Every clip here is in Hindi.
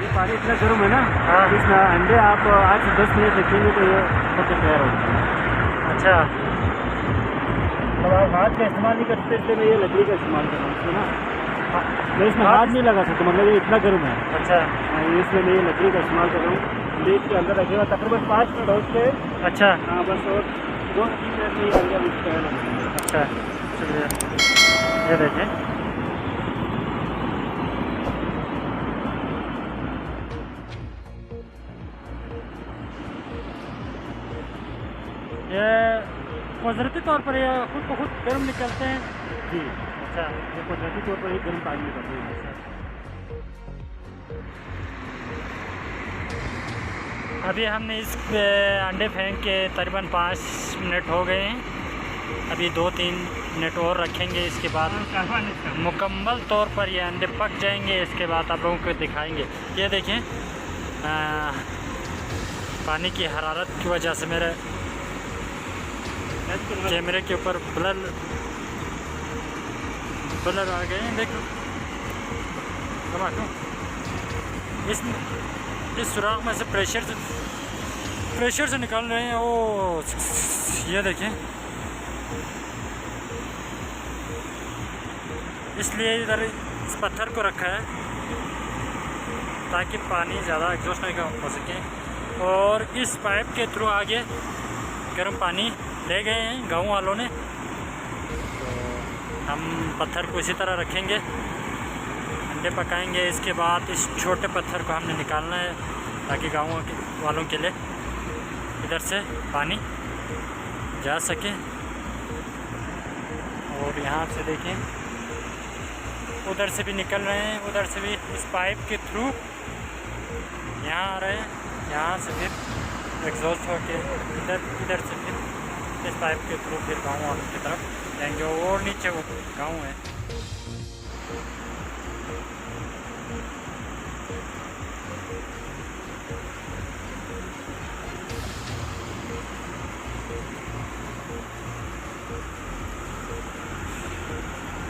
ये पानी इतना गर्म है ना, हाँ। इसमें अंडे आप 8 से 10 मिनट रखेंगे तो ये पक के तैयार होगा। अच्छा अब आप हाथ का इस्तेमाल नहीं करते, इसलिए मैं ये लकड़ी का इस्तेमाल कर रहा हूँ इसमें ना। मैं इसमें हाथ नहीं लगा सकता, मतलब ये इतना गर्म है। अच्छा इसलिए मैं ये लकड़ी का इस्तेमाल कर रहा हूँ। लेट के अंदर रखेगा तकरीबन 5 मिनट हो उसके। अच्छा हाँ बस, और 2-3 मिनट में ये अंडा भी तैयार हो जाएगा। अच्छा शुक्रिया। ये देखें ये कुदरती तौर पर ये खुद को खुद गर्म निकलते हैं। जी, अच्छा ये कुदरती तौर पर ही गर्म पानी में करते हैं। अभी हमने इस पे अंडे फेंक के तकरीबन 5 मिनट हो गए हैं। अभी 2-3 मिनट और रखेंगे, इसके बाद मुकम्मल तौर पर ये अंडे पक जाएंगे। इसके बाद आप लोगों को दिखाएंगे। ये देखें पानी की हरारत की वजह से मेरे कैमरे के ऊपर ब्लर आ गए हैं। देखो इस सुराख में से प्रेशर से निकल रहे हैं। ओ ये देखें, इसलिए इधर इस पत्थर को रखा है ताकि पानी ज़्यादा एग्जॉस्ट नहीं हो सके। और इस पाइप के थ्रू आगे गर्म पानी ले गए हैं गाँव वालों ने। तो हम पत्थर को इसी तरह रखेंगे, अंडे पकाएंगे। इसके बाद इस छोटे पत्थर को हमने निकालना है ताकि गाँव वालों के लिए इधर से पानी जा सके। और यहाँ से देखें उधर से भी निकल रहे हैं, उधर से भी इस पाइप के थ्रू यहाँ आ रहे हैं। यहाँ से फिर एग्जॉस्ट होके इधर से फिर इस पाइप के थ्रू फिर गाँव वालों की तरफ जाएंगे। और नीचे वो गाँव है।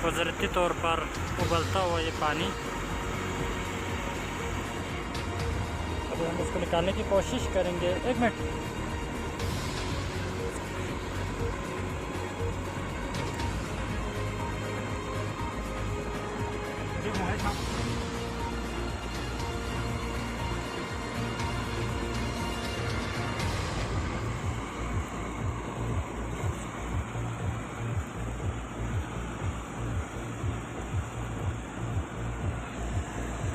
कुदरती तौर पर उबलता हुआ ये पानी। अभी हम इसको निकालने की कोशिश करेंगे। 1 मिनट।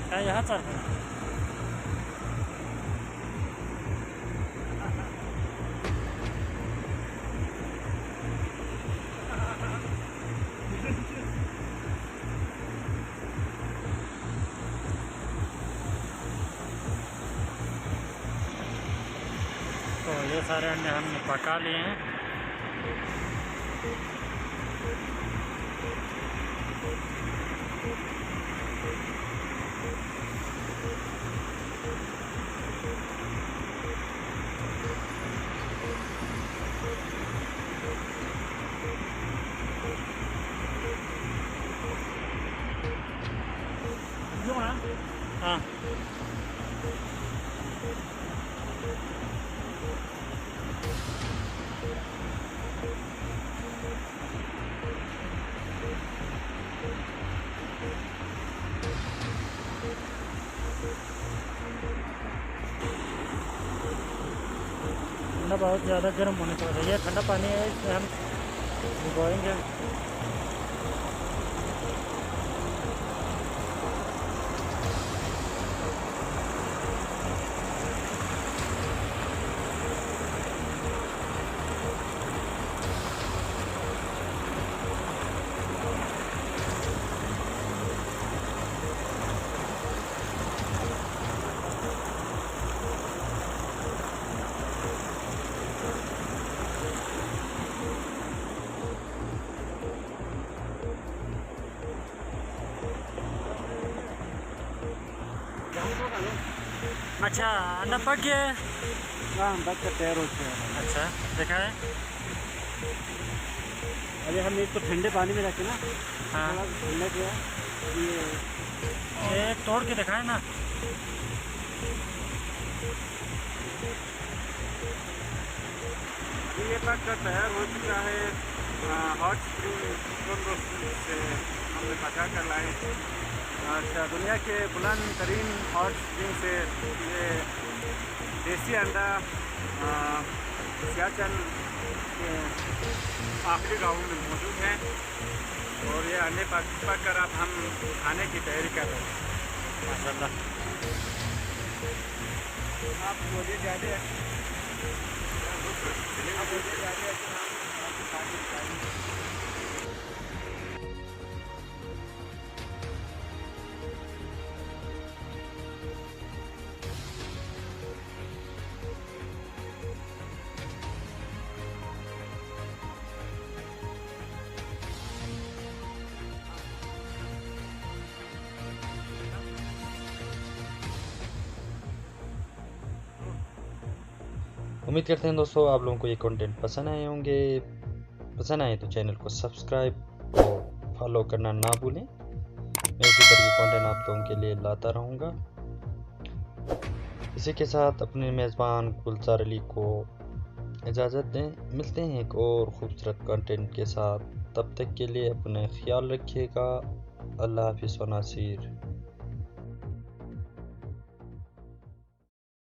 क्या यहाँ चल रहा है? तो ये सारे अंडे हमने पका लिए हैं। हाँ ठंडा बहुत ज़्यादा गर्म होने की वजह, ये ठंडा पानी है, इसमें हम भिगोएंगे। अच्छा अंडा पक गया है। हाँ, पक कर तैयार हो चुका है। अच्छा देखा है। अभी हमने इसको ठंडे पानी में रखे ना। हाँ ठंडा किया ये तोड़ के दिखाए ना। ये पककर तैयार हो चुका है। हॉट स्प्रिंग से हमने पका कर लाए। अच्छा, दुनिया के बुलंद तरीन हॉट स्प्रिंग से ये देसी अंडा सियाचल के आखिरी गाँव में मौजूद है और ये अंडे पक कर अब हम खाने की तैयारी कर रहे हैं। माशाल्लाह। आप बोलिए ज़्यादा आप बोलिए ज़्यादा आपको खाने चाहिए। उम्मीद करते हैं दोस्तों आप लोगों को ये कंटेंट पसंद आए होंगे। पसंद आए तो चैनल को सब्सक्राइब और फॉलो करना ना भूलें। मैं इसी तरह की कंटेंट आप लोगों के लिए लाता रहूँगा। इसी के साथ अपने मेज़बान गुलजार अली को इजाज़त दें। मिलते हैं एक और ख़ूबसूरत कंटेंट के साथ। तब तक के लिए अपना ख्याल रखिएगा। अल्लाह हाफ़िज़ व नासिर।